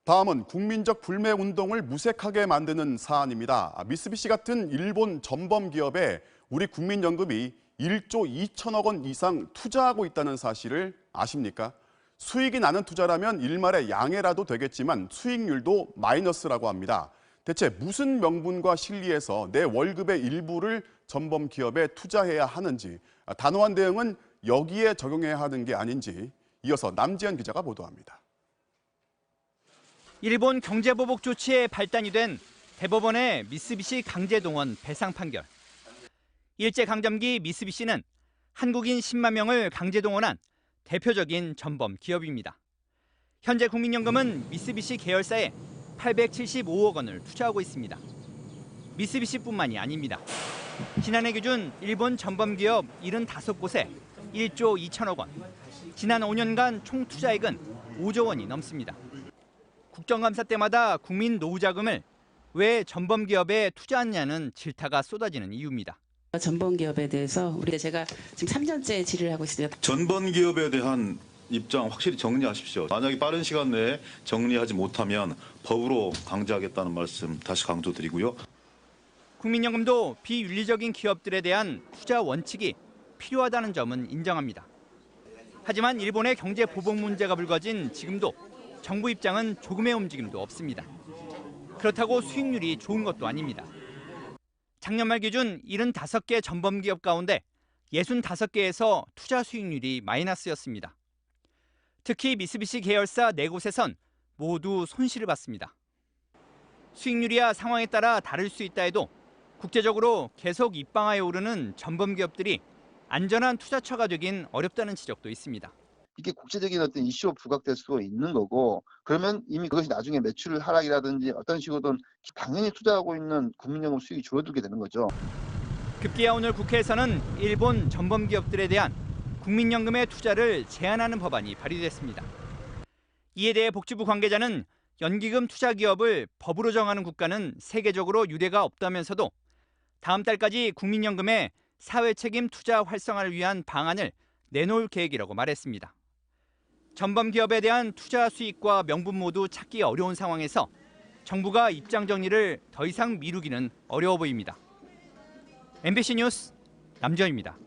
다음은 국민적 불매 운동을 무색하게 만드는 사안입니다. 미쓰비시 같은 일본 전범 기업에 우리 국민연금이 1조 2천억 원 이상 투자하고 있다는 사실을 아십니까? 수익이 나는 투자라면 일말의 양해라도 되겠지만 수익률도 마이너스라고 합니다. 대체 무슨 명분과 실리에서 내 월급의 일부를 전범 기업에 투자해야 하는지, 단호한 대응은 여기에 적용해야 하는 게 아닌지 이어서 남지현 기자가 보도합니다. 일본 경제보복 조치에 발단이 된 대법원의 미쓰비시 강제동원 배상 판결. 일제강점기 미쓰비시는 한국인 10만 명을 강제동원한 대표적인 전범 기업입니다. 현재 국민연금은 미쓰비시 계열사에 875억 원을 투자하고 있습니다. 미쓰비시뿐만이 아닙니다. 지난해 기준 일본 전범 기업 75곳에 1조 2천억 원, 지난 5년간 총 투자액은 5조 원이 넘습니다. 국정감사 때마다 국민 노후 자금을 왜 전범 기업에 투자하느냐는 질타가 쏟아지는 이유입니다. 전범 기업에 대해서 제가 지금 3년째 질의를 하고 있습니다. 전범 기업에 대한 입장 확실히 정리하십시오. 만약에 빠른 시간 내에 정리하지 못하면 법으로 강제하겠다는 말씀 다시 강조드리고요. 국민연금도 비윤리적인 기업들에 대한 투자 원칙이 필요하다는 점은 인정합니다. 하지만 일본의 경제 보복 문제가 불거진 지금도 정부 입장은 조금의 움직임도 없습니다. 그렇다고 수익률이 좋은 것도 아닙니다. 작년 말 기준 75개 전범 기업 가운데 65개에서 투자 수익률이 마이너스였습니다. 특히 미쓰비시 계열사 4곳에선 모두 손실을 봤습니다. 수익률이야 상황에 따라 다를 수 있다 해도 국제적으로 계속 입방아에 오르는 전범 기업들이 안전한 투자처가 되긴 어렵다는 지적도 있습니다. 이게 국제적인 어떤 이슈로 부각될 수도 있는 거고, 그러면 이미 그것이 나중에 매출 하락이라든지 어떤 식으로든 당연히 투자하고 있는 국민연금 수익이 줄어들게 되는 거죠. 급기야 오늘 국회에서는 일본 전범 기업들에 대한 국민연금의 투자를 제한하는 법안이 발의됐습니다. 이에 대해 복지부 관계자는 연기금 투자 기업을 법으로 정하는 국가는 세계적으로 유례가 없다면서도 다음 달까지 국민연금의 사회책임 투자 활성화를 위한 방안을 내놓을 계획이라고 말했습니다. 전범 기업에 대한 투자 수익과 명분 모두 찾기 어려운 상황에서 정부가 입장 정리를 더 이상 미루기는 어려워 보입니다. MBC 뉴스 남지현입니다.